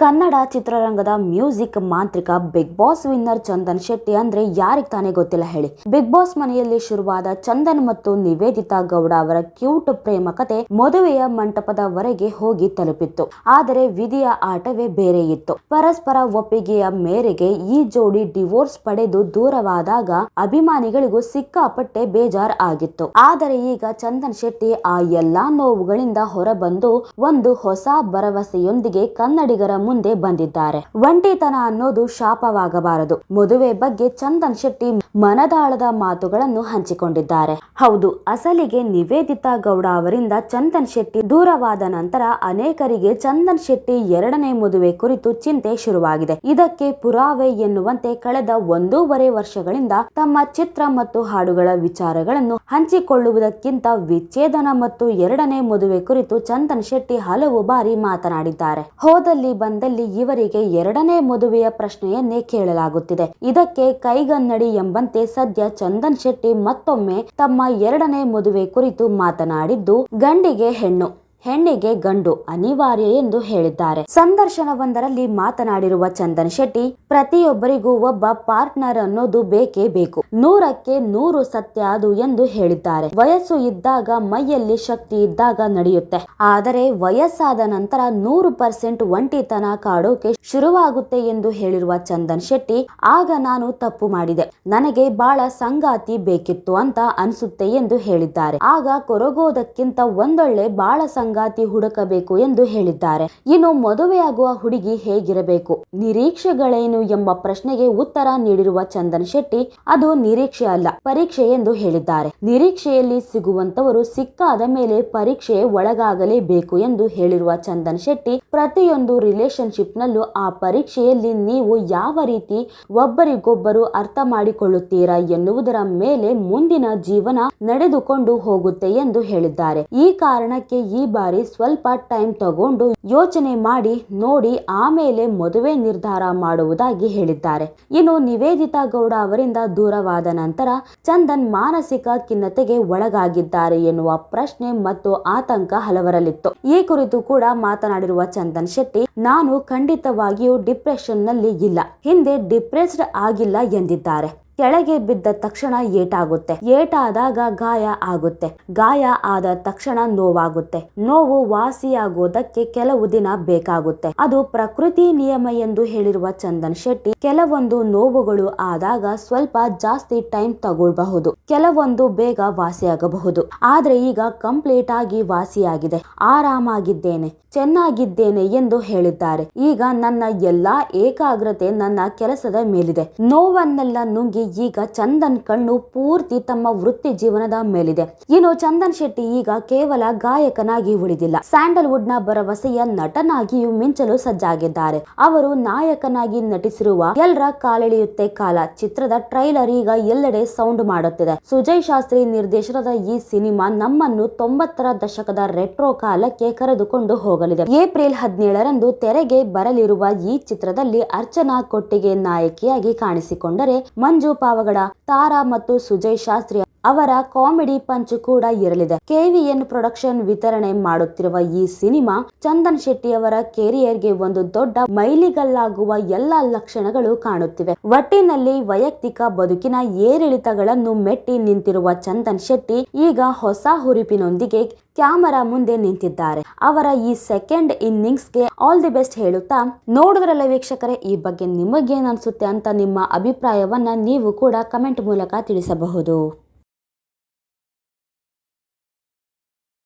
ಕನ್ನಡ ಚಿತ್ರರಂಗದ ಮ್ಯೂಸಿಕ್ ಮಾಂತ್ರಿಕ Bigg Boss winner Chandan Shetty ಅಂದ್ರೆ ಯಾರಿಗ್ ತಾನೇ ಗೊತ್ತಿಲ್ಲ ಹೇಳಿ. ಬಿಗ್ ಬಾಸ್ ಮನೆಯಲ್ಲಿ ಶುರುವಾದ ಚಂದನ್ ಮತ್ತು ನಿವೇದಿತಾ ಗೌಡ ಅವರ ಕ್ಯೂಟ್ ಪ್ರೇಮ ಕತೆ ಮದುವೆಯ ಮಂಟಪದವರೆಗೆ ಹೋಗಿ ತಲುಪಿತ್ತು. ಆದರೆ ವಿಧಿಯ ಆಟವೇ ಬೇರೆ ಇತ್ತು. ಪರಸ್ಪರ ಒಪ್ಪಿಗೆಯ ಮೇರೆಗೆ ಈ ಜೋಡಿ ಡಿವೋರ್ಸ್ ಪಡೆದು ದೂರವಾದಾಗ ಅಭಿಮಾನಿಗಳಿಗೂ ಸಿಕ್ಕಾಪಟ್ಟೆ ಬೇಜಾರ್ ಆಗಿತ್ತು. ಆದರೆ ಈಗ ಚಂದನ್ ಶೆಟ್ಟಿ ಆ ಎಲ್ಲಾ ನೋವುಗಳಿಂದ ಹೊರಬಂದು ಒಂದು ಹೊಸ ಭರವಸೆಯೊಂದಿಗೆ ಕನ್ನಡಿಗರ ಮುಂದೆ ಬಂದಿದ್ದಾರೆ. ಒಂಟಿತನ ಅನ್ನೋದು ಶಾಪವಾಗಬಾರದು. ಮದುವೆ ಬಗ್ಗೆ ಚಂದನ್ ಶೆಟ್ಟಿ ಮನದಾಳದ ಮಾತುಗಳನ್ನು ಹಂಚಿಕೊಂಡಿದ್ದಾರೆ. ಹೌದು, ಅಸಲಿಗೆ ನಿವೇದಿತಾ ಗೌಡ ಅವರಿಂದ ಚಂದನ್ ಶೆಟ್ಟಿ ದೂರವಾದ ನಂತರ ಅನೇಕರಿಗೆ ಚಂದನ್ ಶೆಟ್ಟಿ ಎರಡನೇ ಮದುವೆ ಕುರಿತು ಚಿಂತೆ ಶುರುವಾಗಿದೆ. ಇದಕ್ಕೆ ಪುರಾವೆ ಎನ್ನುವಂತೆ ಕಳೆದ 1.5 ವರ್ಷಗಳಿಂದ ತಮ್ಮ ಚಿತ್ರ ಮತ್ತು ಹಾಡುಗಳ ವಿಚಾರಗಳನ್ನು ಹಂಚಿಕೊಳ್ಳುವುದಕ್ಕಿಂತ ವಿಚ್ಛೇದನ ಮತ್ತು ಎರಡನೇ ಮದುವೆ ಕುರಿತು ಚಂದನ್ ಶೆಟ್ಟಿ ಹಲವು ಬಾರಿ ಮಾತನಾಡಿದ್ದಾರೆ. ಹೋದಲ್ಲಿ ಬಂದಲ್ಲಿ ಇವರಿಗೆ ಎರಡನೇ ಮದುವೆಯ ಪ್ರಶ್ನೆಯನ್ನೇ ಕೇಳಲಾಗುತ್ತಿದೆ. ಇದಕ್ಕೆ ಕೈಗನ್ನಡಿ ಎಂಬಂತೆ ಸದ್ಯ ಚಂದನ್ ಶೆಟ್ಟಿ ಮತ್ತೊಮ್ಮೆ ತಮ್ಮ ಎರಡನೇ ಮದುವೆ ಕುರಿತು ಮಾತನಾಡಿದ್ದು, ಗಂಡಿಗೆ ಹೆಣ್ಣು, ಹೆಣ್ಣಿಗೆ ಗಂಡು ಅನಿವಾರ್ಯ ಎಂದು ಹೇಳಿದ್ದಾರೆ. ಸಂದರ್ಶನವೊಂದರಲ್ಲಿ ಮಾತನಾಡಿರುವ ಚಂದನ್ ಶೆಟ್ಟಿ, ಪ್ರತಿಯೊಬ್ಬರಿಗೂ ಒಬ್ಬ ಪಾರ್ಟ್ನರ್ ಅನ್ನೋದು ಬೇಕೇ ಬೇಕು, 100ಕ್ಕೆ 100 ಸತ್ಯ ಅದು ಎಂದು ಹೇಳಿದ್ದಾರೆ. ವಯಸ್ಸು ಇದ್ದಾಗ ಮೈಯಲ್ಲಿ ಶಕ್ತಿ ಇದ್ದಾಗ ನಡೆಯುತ್ತೆ, ಆದರೆ ವಯಸ್ಸಾದ ನಂತರ 100% ಒಂಟಿತನ ಕಾಡೋಕೆ ಶುರುವಾಗುತ್ತೆ ಎಂದು ಹೇಳಿರುವ ಚಂದನ್ ಶೆಟ್ಟಿ, ಆಗ ನಾನು ತಪ್ಪು ಮಾಡಿದೆ, ನನಗೆ ಬಹಳ ಸಂಗಾತಿ ಬೇಕಿತ್ತು ಅಂತ ಅನ್ಸುತ್ತೆ ಎಂದು ಹೇಳಿದ್ದಾರೆ. ಆಗ ಕೊರಗೋದಕ್ಕಿಂತ ಒಂದೊಳ್ಳೆ ಬಹಳ ಸಂಗಾತಿ ಹುಡುಕಬೇಕು ಎಂದು ಹೇಳಿದ್ದಾರೆ. ಇನ್ನು ಮದುವೆಯಾಗುವ ಹುಡುಗಿ ಹೇಗಿರಬೇಕು, ನಿರೀಕ್ಷೆಗಳೇನು ಎಂಬ ಪ್ರಶ್ನೆಗೆ ಉತ್ತರ ನೀಡಿರುವ ಚಂದನ್ ಶೆಟ್ಟಿ, ಅದು ನಿರೀಕ್ಷೆ ಅಲ್ಲ, ಪರೀಕ್ಷೆ ಎಂದು ಹೇಳಿದ್ದಾರೆ. ನಿರೀಕ್ಷೆಯಲ್ಲಿ ಸಿಗುವಂತವರು ಸಿಕ್ಕಾದ ಮೇಲೆ ಪರೀಕ್ಷೆ ಒಳಗಾಗಲೇಬೇಕು ಎಂದು ಹೇಳಿರುವ ಚಂದನ್ ಶೆಟ್ಟಿ, ಪ್ರತಿಯೊಂದು ರಿಲೇಶನ್ಶಿಪ್ ನಲ್ಲೂ ಆ ಪರೀಕ್ಷೆಯಲ್ಲಿ ನೀವು ಯಾವ ರೀತಿ ಒಬ್ಬರಿಗೊಬ್ಬರು ಅರ್ಥ ಮಾಡಿಕೊಳ್ಳುತ್ತೀರಾ ಎನ್ನುವುದರ ಮೇಲೆ ಮುಂದಿನ ಜೀವನ ನಡೆದುಕೊಂಡು ಹೋಗುತ್ತೆ ಎಂದು ಹೇಳಿದ್ದಾರೆ. ಈ ಕಾರಣಕ್ಕೆ ಈ ಬಾರಿ ಸ್ವಲ್ಪ ಟೈಮ್ ತಗೊಂಡು ಯೋಚನೆ ಮಾಡಿ ನೋಡಿ ಆಮೇಲೆ ಮದುವೆ ನಿರ್ಧಾರ ಮಾಡುವುದಾಗಿ ಹೇಳಿದ್ದಾರೆ. ಇನ್ನು ನಿವೇದಿತಾ ಗೌಡ ಅವರಿಂದ ದೂರವಾದ ನಂತರ ಚಂದನ್ ಮಾನಸಿಕ ಖಿನ್ನತೆಗೆ ಒಳಗಾಗಿದ್ದಾರೆ ಎನ್ನುವ ಪ್ರಶ್ನೆ ಮತ್ತು ಆತಂಕ ಹಲವರಲ್ಲಿತ್ತು. ಈ ಕುರಿತು ಕೂಡ ಮಾತನಾಡಿರುವ ಚಂದನ್ ಶೆಟ್ಟಿ, ನಾನು ಖಂಡಿತವಾಗಿಯೂ ಡಿಪ್ರೆಷನ್ ನಲ್ಲಿ ಇಲ್ಲ, ಹಿಂದೆ ಡಿಪ್ರೆಸ್ಡ್ ಆಗಿಲ್ಲ ಎಂದಿದ್ದಾರೆ. ಕೆಳಗೆ ಬಿದ್ದ ತಕ್ಷಣ ಏಟಾಗುತ್ತೆ, ಏಟಾದಾಗ ಗಾಯ ಆಗುತ್ತೆ, ಗಾಯ ಆದ ತಕ್ಷಣ ನೋವಾಗುತ್ತೆ, ನೋವು ವಾಸಿಯಾಗೋದಕ್ಕೆ ಕೆಲವು ದಿನ ಬೇಕಾಗುತ್ತೆ, ಅದು ಪ್ರಕೃತಿ ನಿಯಮ ಎಂದು ಹೇಳಿರುವ ಚಂದನ್ ಶೆಟ್ಟಿ, ಕೆಲವೊಂದು ನೋವುಗಳು ಆದಾಗ ಸ್ವಲ್ಪ ಜಾಸ್ತಿ ಟೈಮ್ ತಗೊಳ್ಬಹುದು, ಕೆಲವೊಂದು ಬೇಗ ವಾಸಿಯಾಗಬಹುದು, ಆದ್ರೆ ಈಗ ಕಂಪ್ಲೀಟ್ ಆಗಿ ವಾಸಿಯಾಗಿದೆ, ಆರಾಮಾಗಿದ್ದೇನೆ, ಚೆನ್ನಾಗಿದ್ದೇನೆ ಎಂದು ಹೇಳಿದ್ದಾರೆ. ಈಗ ನನ್ನ ಎಲ್ಲಾ ಏಕಾಗ್ರತೆ ನನ್ನ ಕೆಲಸದ ಮೇಲಿದೆ, ನೋವನ್ನೆಲ್ಲ ನುಂಗಿ ಈಗ ಚಂದನ್ ಕಣ್ಣು ಪೂರ್ತಿ ತಮ್ಮ ವೃತ್ತಿ ಜೀವನದ ಮೇಲಿದೆ. ಇನ್ನು ಚಂದನ್ ಶೆಟ್ಟಿ ಈಗ ಕೇವಲ ಗಾಯಕನಾಗಿ ಉಳಿದಿಲ್ಲ, ಸ್ಯಾಂಡಲ್ವುಡ್ ನ ಭರವಸೆಯ ನಟನಾಗಿಯೂ ಮಿಂಚಲು ಸಜ್ಜಾಗಿದ್ದಾರೆ. ಅವರು ನಾಯಕನಾಗಿ ನಟಿಸಿರುವ ಎಲ್ರ ಕಾಲೆಳೆಯುತ್ತೆ ಕಾಲ ಚಿತ್ರದ ಟ್ರೈಲರ್ ಈಗ ಎಲ್ಲೆಡೆ ಸೌಂಡ್ ಮಾಡುತ್ತಿದೆ. ಸುಜಯ್ ಶಾಸ್ತ್ರಿ ನಿರ್ದೇಶನದ ಈ ಸಿನಿಮಾ ನಮ್ಮನ್ನು 90ರ ದಶಕದ ರೆಟ್ರೋ ಕಾಲಕ್ಕೆ ಕರೆದುಕೊಂಡು ಹೋಗಲಿದೆ. ಏಪ್ರಿಲ್ 17ರಂದು ತೆರೆಗೆ ಬರಲಿರುವ ಈ ಚಿತ್ರದಲ್ಲಿ ಅರ್ಚನಾ ಕೊಟ್ಟಿಗೆ ನಾಯಕಿಯಾಗಿ ಕಾಣಿಸಿಕೊಂಡರೆ, ಮಂಜು ಪಾವಗಡ, ತಾರಾ ಮತ್ತು ಸುಜಯ್ ಶಾಸ್ತ್ರಿ ಅವರ ಕಾಮಿಡಿ ಪಂಚ್ ಕೂಡ ಇರಲಿದೆ. KVN ಪ್ರೊಡಕ್ಷನ್ ವಿತರಣೆ ಮಾಡುತ್ತಿರುವ ಈ ಸಿನಿಮಾ ಚಂದನ್ ಶೆಟ್ಟಿ ಅವರ ಕೆರಿಯರ್ಗೆ ಒಂದು ದೊಡ್ಡ ಮೈಲಿಗಲ್ಲಾಗುವ ಎಲ್ಲಾ ಲಕ್ಷಣಗಳು ಕಾಣುತ್ತಿವೆ. ಒಟ್ಟಿನಲ್ಲಿ ವೈಯಕ್ತಿಕ ಬದುಕಿನ ಏರಿಳಿತಗಳನ್ನು ಮೆಟ್ಟಿ ನಿಂತಿರುವ ಚಂದನ್ ಶೆಟ್ಟಿ ಈಗ ಹೊಸ ಹುರುಪಿನೊಂದಿಗೆ ಕ್ಯಾಮರಾ ಮುಂದೆ ನಿಂತಿದ್ದಾರೆ. ಅವರ ಈ ಸೆಕೆಂಡ್ ಇನ್ನಿಂಗ್ಸ್ಗೆ ಆಲ್ ದಿ ಬೆಸ್ಟ್ ಹೇಳುತ್ತಾ, ನೋಡಿದ್ರಲ್ಲ ವೀಕ್ಷಕರೇ, ಈ ಬಗ್ಗೆ ನಿಮಗೇನ್ ಅನ್ಸುತ್ತೆ ಅಂತ ನಿಮ್ಮ ಅಭಿಪ್ರಾಯವನ್ನ ನೀವು ಕೂಡ ಕಮೆಂಟ್ ಮೂಲಕ ತಿಳಿಸಬಹುದು.